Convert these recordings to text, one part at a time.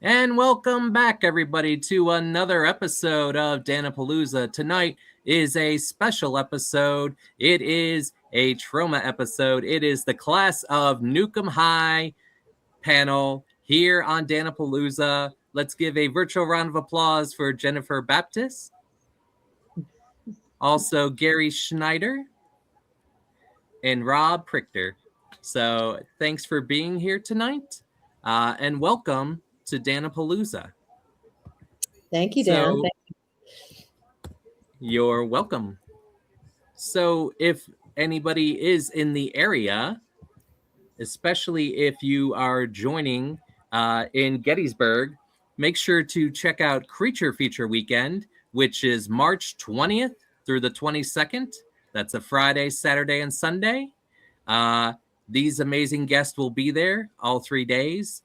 And welcome back, everybody, to another episode of Dan-A-Plooza. Tonight is a special episode. It is a trauma episode. It is the class of Nuke'EM High panel here on Dan-A-Plooza. Let's give a virtual round of applause for Jennifer Babtist, also Gary Schneider, and Rob Prichard. So thanks for being here tonight, and welcome to Dan-A-Plooza. Thank you, Dan. So, you're welcome. So if anybody is in the area, especially if you are joining in Gettysburg, make sure to check out Creature Feature Weekend, which is March 20th through the 22nd. That's a Friday, Saturday, and Sunday. These amazing guests will be there all 3 days.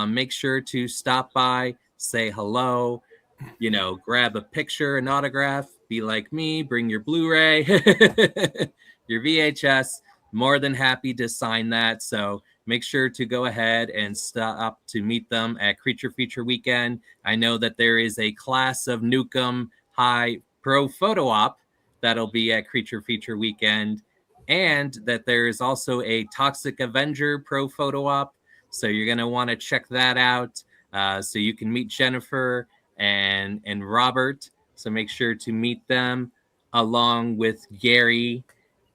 Make sure to stop by, say hello, grab a picture, an autograph, be like me, bring your Blu-ray, your VHS, more than happy to sign that. So make sure to go ahead and stop to meet them at Creature Feature Weekend. I know that there is a class of Nuke'EM High Pro Photo Op that'll be at Creature Feature Weekend, and that there is also a Toxic Avenger Pro Photo Op. So you're going to want to check that out so you can meet Jennifer and Robert. So make sure to meet them along with Gary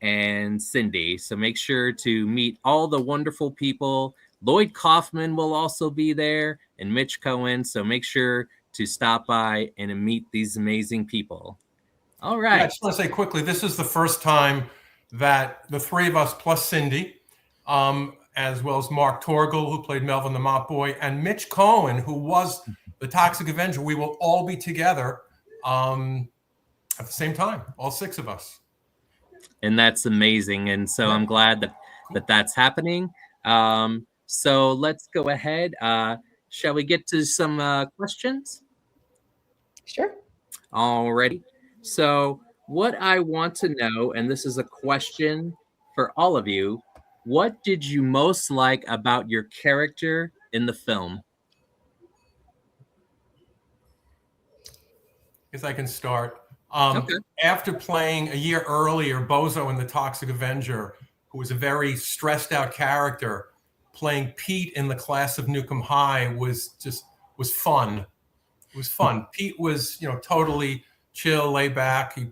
and Cindy. So make sure to meet all the wonderful people. Lloyd Kaufman will also be there, and Mitch Cohen. So make sure to stop by and meet these amazing people. All right. Yeah, I just want to say quickly, this is the first time that the three of us plus Cindy, as well as Mark Torgel, who played Melvin the Mop Boy, and Mitch Cohen, who was the Toxic Avenger, we will all be together at the same time, all six of us. And that's amazing. And so I'm glad that that's happening. So let's go ahead. Shall we get to some questions? Sure. Alrighty. So what I want to know, and this is a question for all of you, what did you most like about your character in the film? I guess I can start. Okay. After playing a year earlier Bozo in the Toxic Avenger, who was a very stressed out character, playing Pete in the class of Nuke'EM High was fun. It was fun. Pete was, totally chill, laid back. He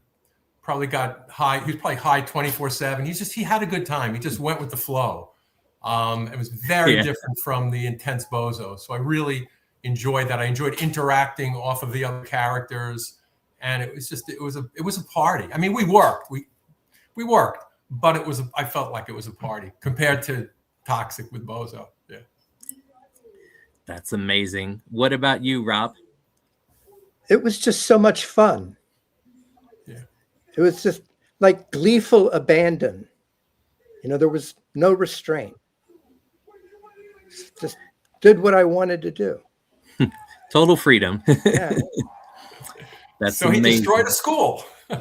probably got high. He was probably high 24/7. He had a good time. He just went with the flow. It was very different from the intense Bozo. So I really enjoyed that. I enjoyed interacting off of the other characters, and it was a party. I mean, we worked, but I felt like it was a party compared to Toxic with Bozo. Yeah, that's amazing. What about you, Rob? It was just so much fun. Yeah, it was just like gleeful abandon. There was no restraint. Just did what I wanted to do. Total freedom. Yeah. That's so amazing. He destroyed a school. All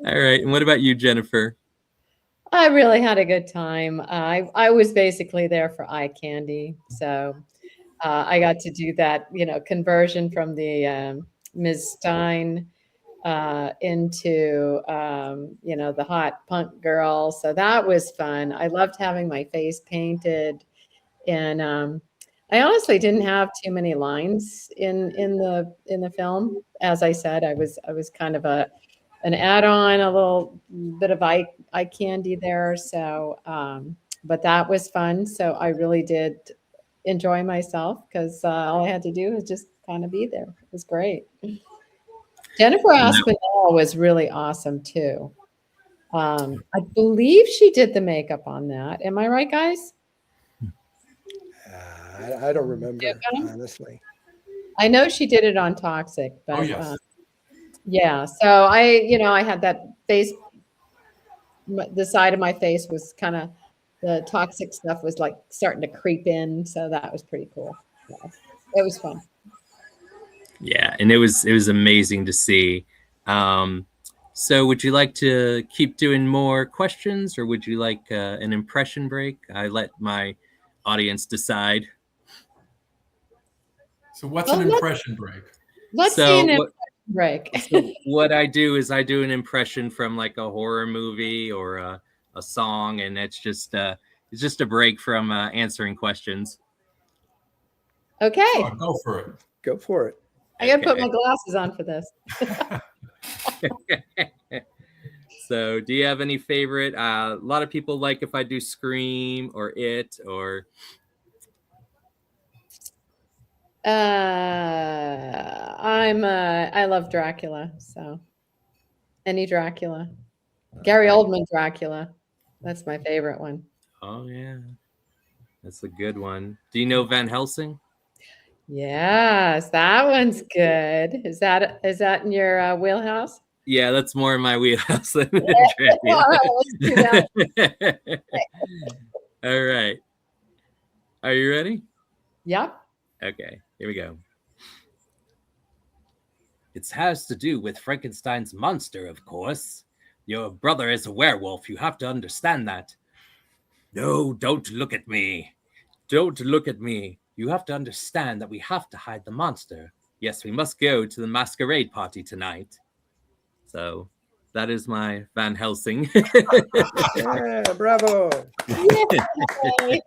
right. And what about you, Jennifer? I really had a good time. I was basically there for eye candy. So I got to do that, conversion from the Ms. Stein into, the hot punk girl. So that was fun. I loved having my face painted. And I honestly didn't have too many lines in the film. As I said, I was kind of an add-on, a little bit of eye candy there. So, but that was fun. So I really did enjoy myself because all I had to do was just kind of be there. It was great. Jennifer Aspinall was really awesome too. I believe she did the makeup on that. Am I right, guys? I don't remember, honestly. I know she did it on Toxic, but yes. yeah. So I had that face. The side of my face was kind of, the Toxic stuff was like starting to creep in. So that was pretty cool. Yeah. It was fun. Yeah, and it was amazing to see. So would you like to keep doing more questions, or would you like an impression break? I let my audience decide. So what's an impression break? Let's So see an what- break. So what I do is I do an impression from like a horror movie or a song, and it's just a break from answering questions. Okay. Sure, go for it. Go for it. I got to put Okay. my glasses on for this. So do you have any favorite? A lot of people like if I do Scream or It or. I love Dracula, so any Dracula. Gary Oldman Dracula. That's my favorite one. Oh yeah, that's a good one. Do you know Van Helsing? Yes, that one's good. Is that in your wheelhouse? Yeah, that's more in my wheelhouse than All right, let's do that. All right. Are you ready? Yep. Okay, here we go. It has to do with Frankenstein's monster, of course. Your brother is a werewolf. You have to understand that. No, don't look at me. Don't look at me. You have to understand that we have to hide the monster. Yes, we must go to the masquerade party tonight. So that is my Van Helsing. Yeah, bravo. Yay.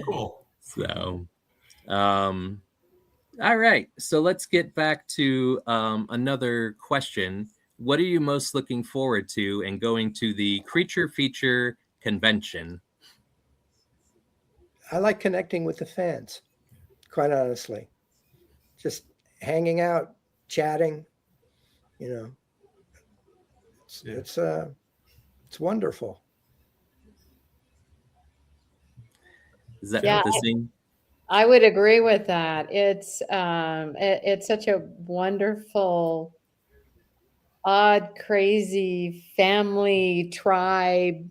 Cool. So, all right. So let's get back to another question. What are you most looking forward to in going to the Creature Feature convention? I like connecting with the fans, quite honestly. Just hanging out, chatting, you know. It's wonderful. Is that Yeah, the same? I would agree with that. It's such a wonderful, odd, crazy family tribe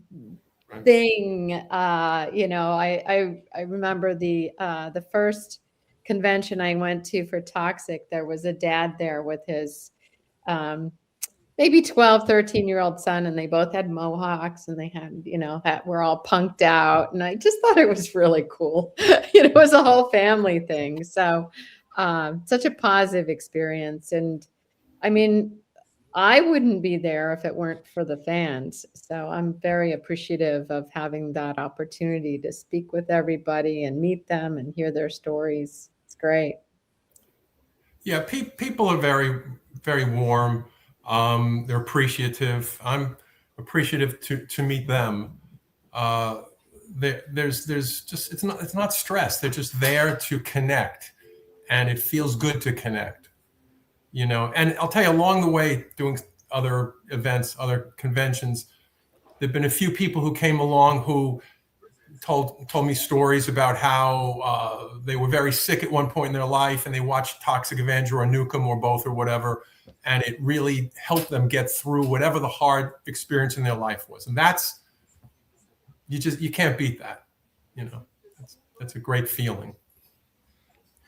thing. You know, I remember the first convention I went to for Toxic. There was a dad there with his maybe 12, 13-year-old son, and they both had mohawks, and they had, you know, were all punked out. And I just thought it was really cool. You know, it was a whole family thing. So such a positive experience. And I mean, I wouldn't be there if it weren't for the fans. So I'm very appreciative of having that opportunity to speak with everybody and meet them and hear their stories. It's great. Yeah, people are very, very warm. They're appreciative. I'm appreciative to meet them. There's just it's not stress. They're just there to connect, and it feels good to connect. You know, and I'll tell you, along the way, doing other events, other conventions, there've been a few people who came along who told me stories about how they were very sick at one point in their life, and they watched Toxic Avenger or Nuke'EM or both or whatever, and it really helped them get through whatever the hard experience in their life was. And that's you can't beat that. You know, that's a great feeling.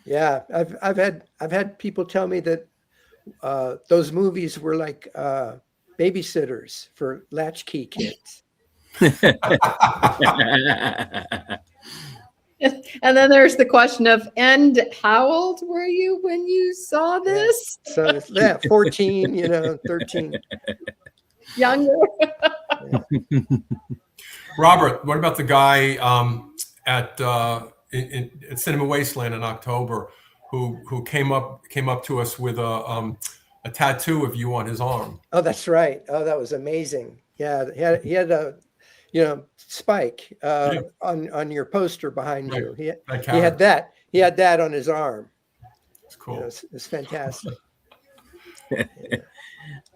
Yeah, I've had people tell me that those movies were like babysitters for latchkey kids. And then there's the question of, and how old were you when you saw this? So yeah, 14, you know, 13. Younger. Robert, what about the guy at Cinema Wasteland in October who came up to us with a tattoo of you on his arm? Oh, that's right. Oh, that was amazing. Yeah, he had a, you know, Spike on your poster behind Right. you. He That had that. He had that on his arm. It's cool. You know, it's fantastic.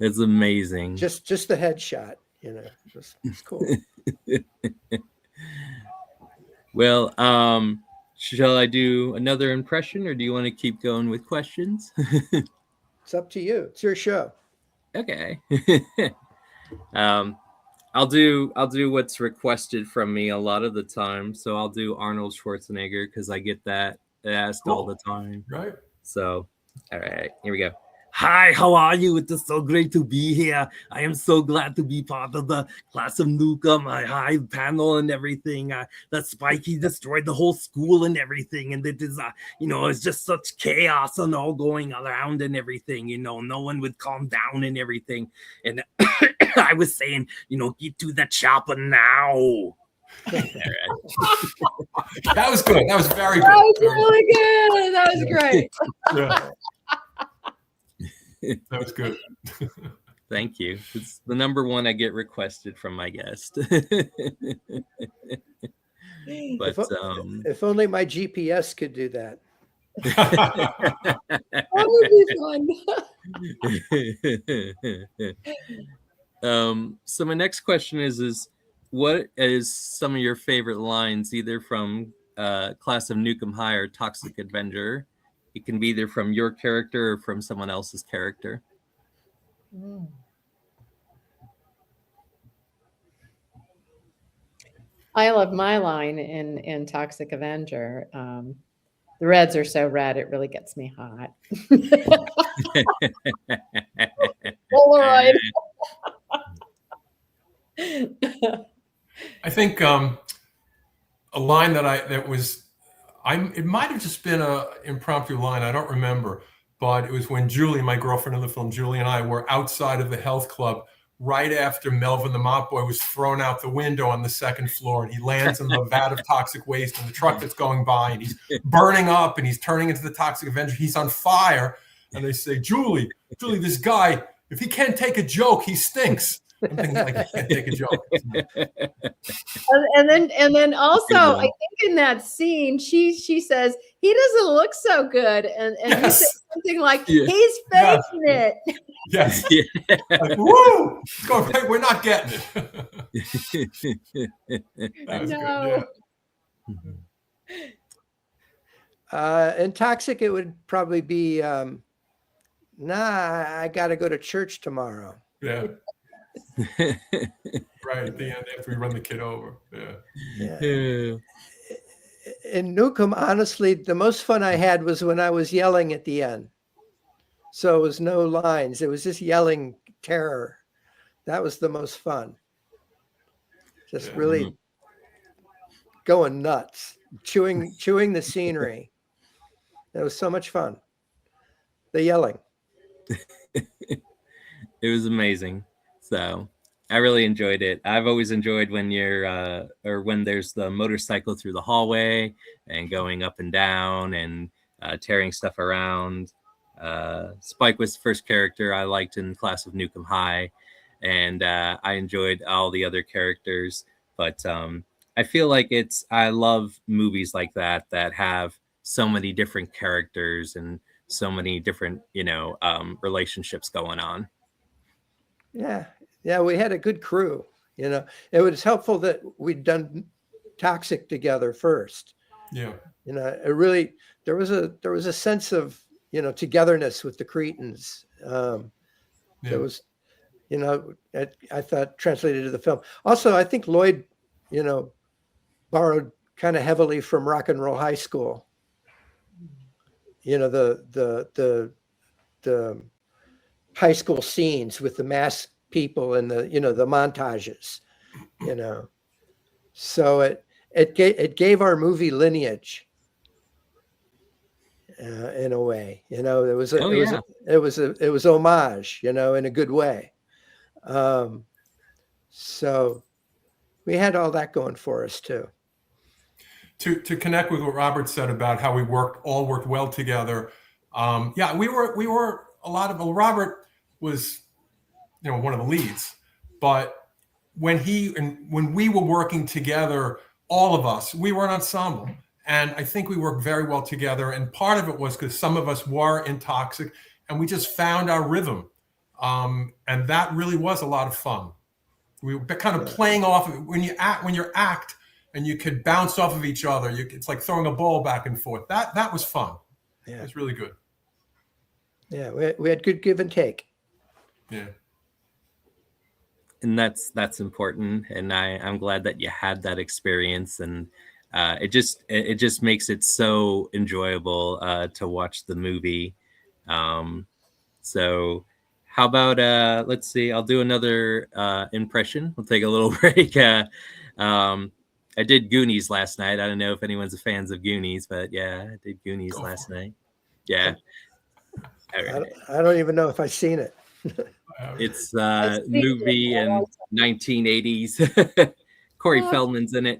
It's amazing. Just the headshot, you know, it's cool. Well, shall I do another impression, or do you want to keep going with questions? It's up to you. It's your show. Okay. I'll do what's requested from me a lot of the time. So I'll do Arnold Schwarzenegger because I get that asked all the time. Right. So, all right, here we go. Hi, how are you? It is so great to be here. I am so glad to be part of the class of Nuke'EM, high panel and everything. That Spikey destroyed the whole school and everything. And it is, it's just such chaos and all going around and everything. No one would calm down and everything. And I was saying, get to the chopper now. That was good. That was very good. That was really good. That was great. Yeah. That was good. Thank you. It's the number one I get requested from my guest. But if only my GPS could do that. That would be fun. So my next question is what is some of your favorite lines, either from Class of Nuke'EM High or Toxic Avenger? It can be either from your character or from someone else's character. I love my line in Toxic Avenger. The reds are so red, it really gets me hot. Polaroid. I think a line it might have just been an impromptu line. I don't remember, but it was when Julie, my girlfriend in the film, Julie and I were outside of the health club right after Melvin the mop boy was thrown out the window on the second floor, and he lands in the vat of toxic waste in the truck that's going by, and he's burning up and he's turning into the Toxic Avenger. He's on fire. And they say, Julie, this guy, if he can't take a joke, he stinks. I'm thinking like he can't take a joke. And then also, I think in that scene, she says he doesn't look so good, and Yes. he says something like he's faking it. Yes. Like, woo! We're not getting it. That was No. good. Yeah. In Toxic, it would probably be, I got to go to church tomorrow. Yeah. Right at the end after we run the kid over. Yeah. In Nuke'EM, honestly, the most fun I had was when I was yelling at the end. So it was no lines. It was just yelling terror. That was the most fun. Just really going nuts, chewing the scenery. It was so much fun. The yelling. It was amazing. So I really enjoyed it. I've always enjoyed when you're or when there's the motorcycle through the hallway and going up and down and tearing stuff around. Spike was the first character I liked in Class of Nuke'EM High, and I enjoyed all the other characters. But I feel like I love movies like that have so many different characters and so many different, relationships going on. Yeah, we had a good crew. It was helpful that we'd done Toxic together first. Yeah. It really there was a sense of togetherness with the Cretans. There was, I thought translated to the film. Also, I think Lloyd, borrowed kind of heavily from Rock and Roll High School. The high school scenes with the masked people and the montages, so it gave our movie lineage in a way. It was homage, in a good way. So we had all that going for us too. To connect with what Robert said about how we all worked well together. We were Robert was, one of the leads, but when we were working together, all of us, we were an ensemble. And I think we worked very well together. And part of it was because some of us were in Toxic and we just found our rhythm. And that really was a lot of fun. We were kind of playing off of it. When you act and you could bounce off of each other, it's like throwing a ball back and forth. That was fun. Yeah. It was really good. Yeah, we had good give and take. Yeah. And that's important. And I'm glad that you had that experience. And it just makes it so enjoyable to watch the movie. So how about let's see, I'll do another impression. We'll take a little break. I did Goonies last night. I don't know if anyone's a fans of Goonies, but yeah, I did Goonies last night. Yeah. All right. I don't even know if I've seen it. It's a movie in 1980s. Corey Feldman's in it.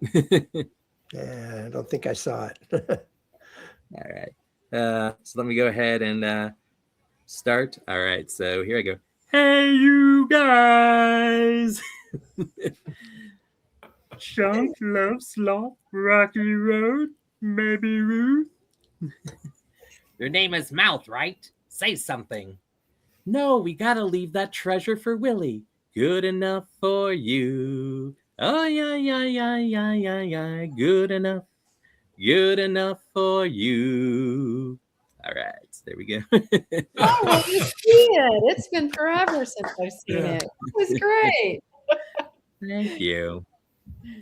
Yeah, I don't think I saw it. All right. So let me go ahead and start. All right. So here I go. Hey, you guys. Chunk, love, slop, rocky road, maybe Ruth. Your name is Mouth, right? Say something. No, we gotta leave that treasure for Willie. Good enough for you. Oh, yeah, yeah, yeah, yeah, yeah, yeah. Good enough. Good enough for you. All right, so there we go. Oh, well, you see it. It's been forever since I've seen it. It was great. Thank you.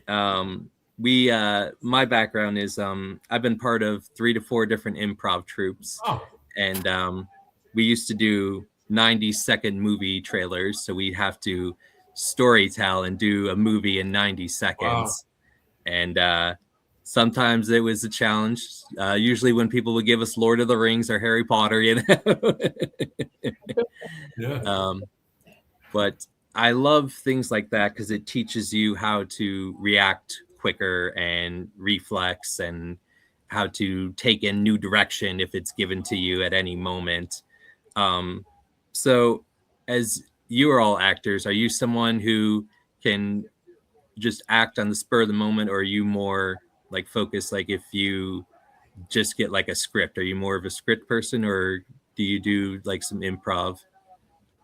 My background is I've been part of 3 to 4 different improv troupes. Oh. And we used to do 90-second movie trailers, so we'd have to story tell and do a movie in 90 seconds. Wow. And sometimes it was a challenge. Usually when people would give us Lord of the Rings or Harry Potter, you know. Yeah. But I love things like that because it teaches you how to react quicker and reflex and how to take in new direction if it's given to you at any moment. So as you are all actors, are you someone who can just act on the spur of the moment, or are you more like focused? Like if you just get like a script, are you more of a script person, or do you do like some improv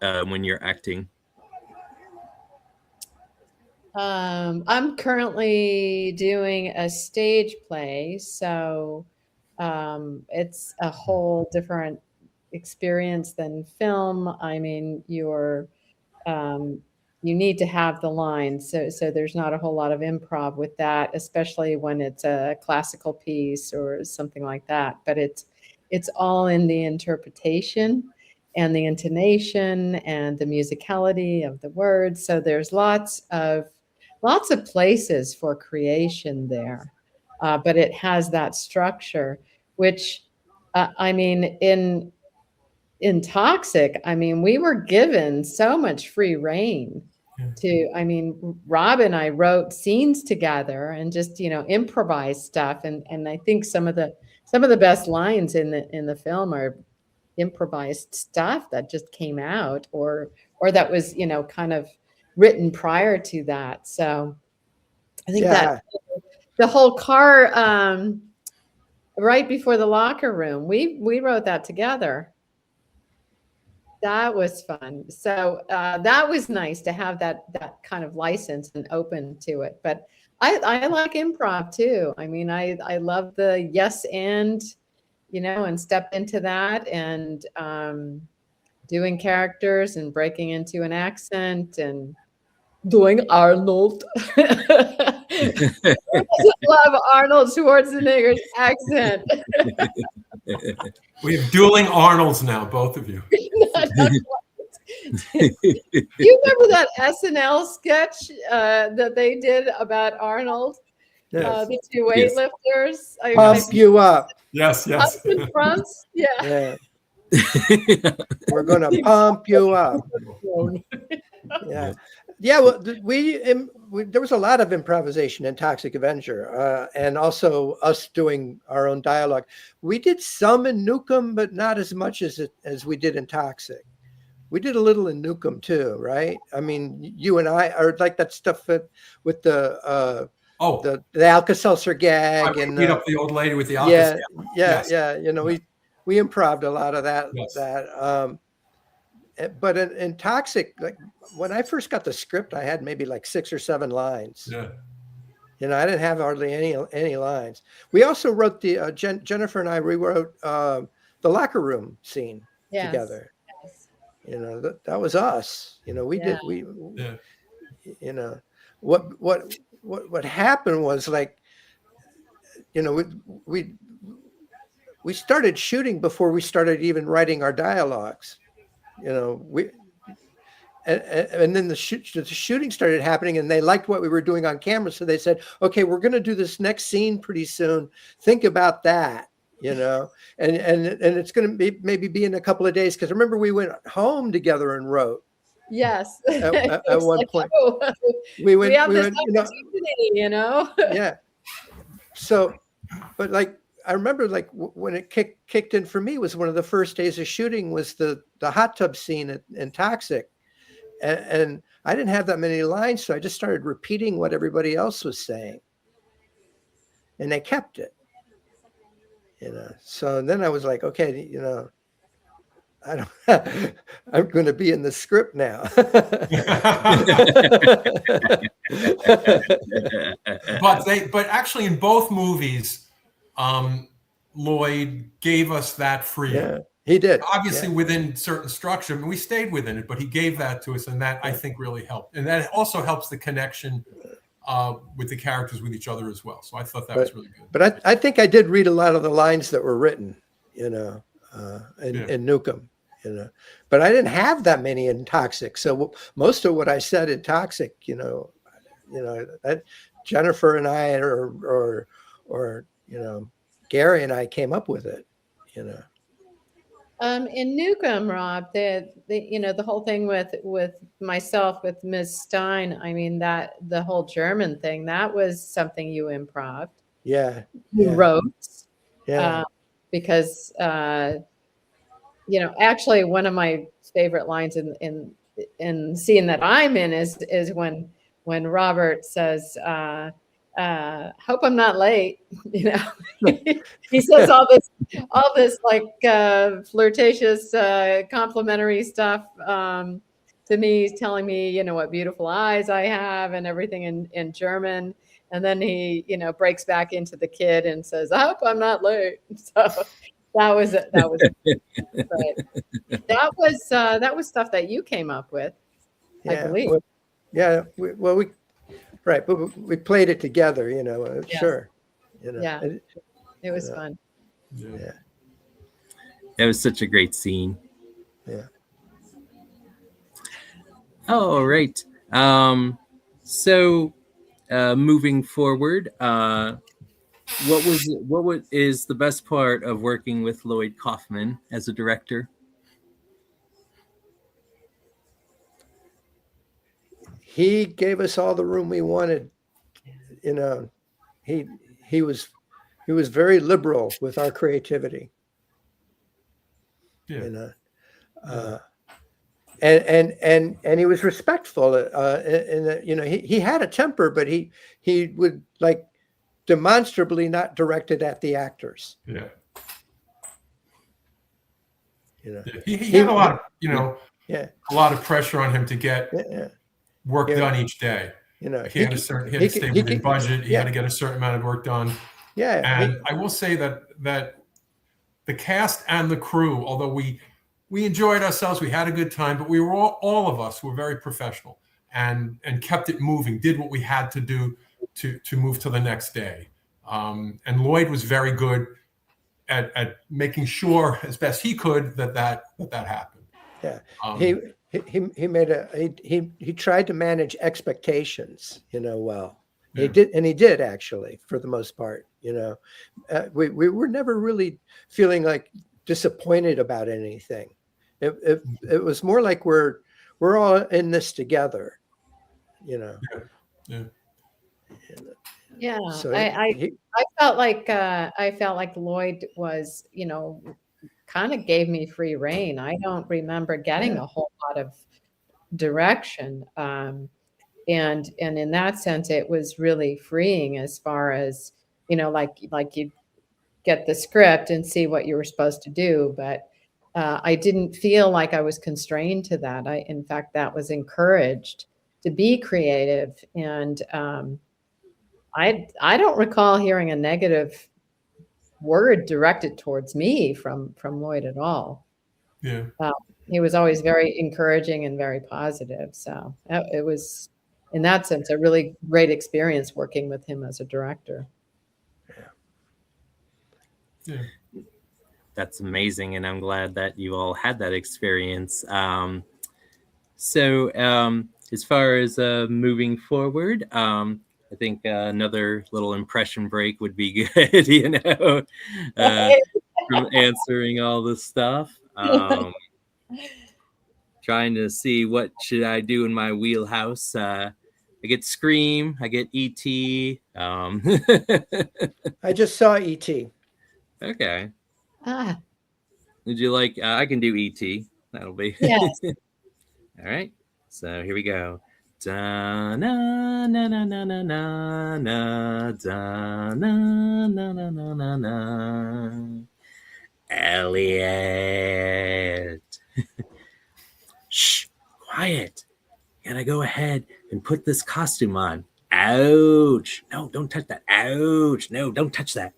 when you're acting? I'm currently doing a stage play, so it's a whole different experience than film. I mean, you need to have the lines, so there's not a whole lot of improv with that, especially when it's a classical piece or something like that. But it's all in the interpretation and the intonation and the musicality of the words. So there's lots of places for creation there, but it has that structure, which I mean, in Toxic, I mean, we were given so much free reign to, I mean, Rob and I wrote scenes together and just, you know, improvised stuff. And I think some of the best lines in the film are improvised stuff that just came out or that was, you know, kind of written prior to that. So I think that the whole car right before the locker room, we wrote that together. That was fun. So that was nice to have that kind of license and open to it. But I like improv too. I mean, I love the yes and, you know, and step into that and doing characters and breaking into an accent and doing Arnold. Love Arnold Schwarzenegger's accent. We have dueling Arnolds now, both of you. You remember that SNL sketch that they did about Arnold? Yes. The 2 weightlifters. Pump you up. Yes, yes. Up in front. Yeah. We're going to pump you up. Yeah. Yeah, well, there was a lot of improvisation in Toxic Avenger, and also us doing our own dialogue. We did some in Nuke'EM, but not as much as we did in Toxic. We did a little in Nuke'EM too, right? I mean, you and I are like that stuff with the Alka-Seltzer gag and beat up the old lady with the Alka. Yeah. You know, we improv'd a lot of that. Yes. But in Toxic, like when I first got the script, I had maybe like 6 or 7 lines. Yeah. You know, I didn't have hardly any lines. We also wrote the Jennifer and I rewrote the locker room scene together. Yes. You know, that was us. You know, you know, what happened was, like, you know, we started shooting before we started even writing our dialogues. and then the shooting started happening, and they liked what we were doing on camera, so they said, okay, we're going to do this next scene pretty soon, think about that, and it's going to be maybe in a couple of days, because remember we went home together and wrote. Yes. At one like, point oh, we have this opportunity, yeah. So, but like I remember, like when it kicked in for me was one of the first days of shooting was the hot tub scene in Toxic, and I didn't have that many lines, so I just started repeating what everybody else was saying, and they kept it, So then I was like, okay, I don't. I'm going to be in the script now. but actually in both movies, Lloyd gave us that freedom. Yeah, he did. Obviously within certain structure. I mean, we stayed within it, but he gave that to us, and that I think really helped. And that also helps the connection with the characters with each other as well. So I thought that was really good. But I think I did read a lot of the lines that were written, in Nuke'EM. But I didn't have that many in Toxic. So most of what I said in Toxic, that Jennifer and I, or Gary and I came up with it, In Nuke'EM, Rob, the whole thing with myself, with Ms. Stein, I mean, that the whole German thing, that was something you improv'd. Yeah. You wrote. Yeah. Because actually one of my favorite lines in the scene that I'm in is when Robert says, hope I'm not late. He says all this like flirtatious, complimentary stuff to me. He's telling me, what beautiful eyes I have and everything in German. And then he, breaks back into the kid and says, I hope I'm not late. So that was that was stuff that you came up with, I believe. Right, but we played it together, sure. Yeah, it was fun. Yeah. It was such a great scene. Yeah. All right. So moving forward, what is the best part of working with Lloyd Kaufman as a director? He gave us all the room we wanted. He was very liberal with our creativity. Yeah. And he was respectful. He had a temper, but he would like demonstrably not direct it at the actors. Yeah. He had a lot of, a lot of pressure on him to get work done each day. He had to stay within budget. He had to get a certain amount of work done. Yeah. And I will say that the cast and the crew, although we enjoyed ourselves, we had a good time, but we were all of us were very professional and kept it moving, did what we had to do to move to the next day. And Lloyd was very good at making sure as best he could that happened. Yeah. He tried to manage expectations, well. Yeah. He did actually, for the most part. We were never really feeling like disappointed about anything. It was more like we're all in this together. Yeah. So I felt like Lloyd was, kind of gave me free rein. I don't remember getting a whole lot of direction. And in that sense, it was really freeing as far as, like you get the script and see what you were supposed to do. But I didn't feel like I was constrained to that. In fact, that was encouraged to be creative. And I don't recall hearing a negative word directed towards me from Lloyd at all. Yeah. He was always very encouraging and very positive. So it was, in that sense, a really great experience working with him as a director. Yeah. That's amazing, and I'm glad that you all had that experience. So as far as moving forward, I think another little impression break would be good, from answering all this stuff. Trying to see what should I do in my wheelhouse. I get Scream, I get E.T. I just saw E.T. Okay. Ah, Would you like? I can do E.T. That'll be. yes. All right. So here we go. Da na na na na na na na da na na na na na na. Elliot. Shh, quiet. Gotta go ahead and put this costume on. Ouch. No, don't touch that. Ouch. No, don't touch that.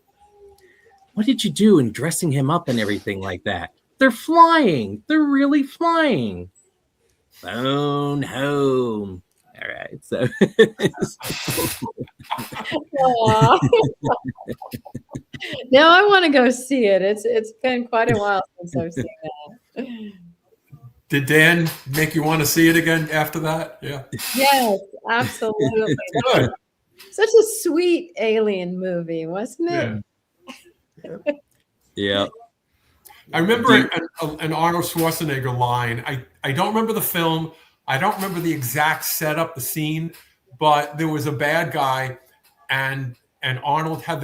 What did you do in dressing him up and everything like that? They're flying. They're really flying. Phone home. All right. So Aw. Now I want to go see it. It's been quite a while since I've seen that. Did Dan make you want to see it again after that? Yeah. Yes, absolutely. Good. Such a sweet alien movie, wasn't it? Yeah. yeah. I remember an Arnold Schwarzenegger line. I don't remember the film. I don't remember the exact setup, the scene, but there was a bad guy, and Arnold had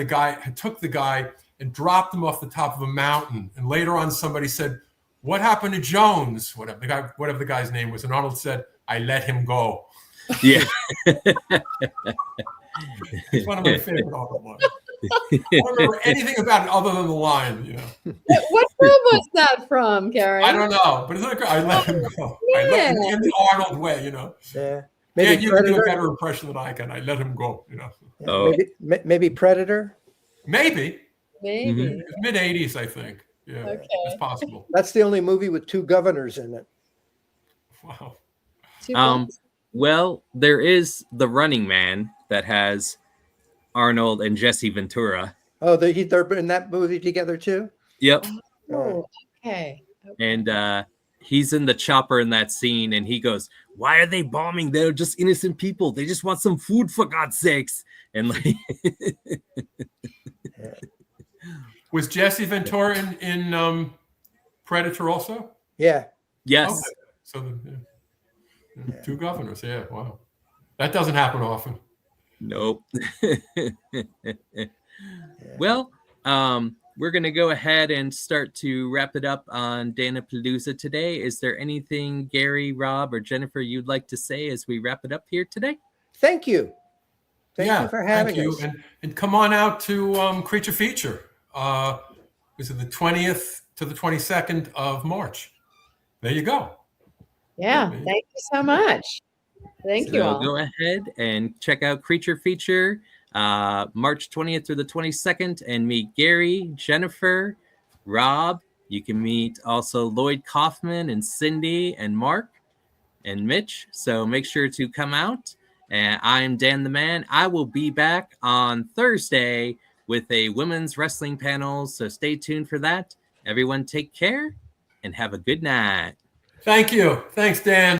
took the guy and dropped him off the top of a mountain. And later on, somebody said, "What happened to Jones?" Whatever the guy's name was, and Arnold said, "I let him go." Yeah. It's one of my favorite Arnold lines. I don't remember anything about it other than the line. You know. What film was that from, Gary? I don't know, but it's like I let him go. I let him in the Arnold way, you know. Yeah. Maybe Maybe you can do a Predator. better impression than I can. I let him go, you know. Yeah, Oh. maybe Predator. Maybe Maybe. mid '80s, I think. Yeah, Okay. it's possible. That's the only movie with two governors in it. Wow. Two films. Well, there is The Running Man that has Arnold and Jesse Ventura. Oh, they're in that movie together too? Yep. Oh, okay. And he's in the chopper in that scene, and he goes, "Why are they bombing? They're just innocent people. They just want some food, for God's sakes." And like, Was Jesse Ventura in Predator also? Yeah. yes, Okay. So two governors. Yeah. Wow. That doesn't happen often. nope. Well, we're gonna go ahead and start to wrap it up on Dan-A-Plooza today. Is there anything, Gary, Rob, or Jennifer, you'd like to say as we wrap it up here today? Thank you. Thank you for having us. And come on out to Creature Feature. Was it the 20th to the 22nd of March? There you go. Yeah. Thank you so much. Thank you So all. go ahead and check out Creature Feature, March 20th through the 22nd, and meet Gary, Jennifer, Rob. You can meet also Lloyd Kaufman and Cindy and Mark and Mitch. So make sure to come out. And I'm Dan the Man. I will be back on Thursday with a women's wrestling panel. So stay tuned for that. Everyone take care and have a good night. Thank you. Thanks, Dan.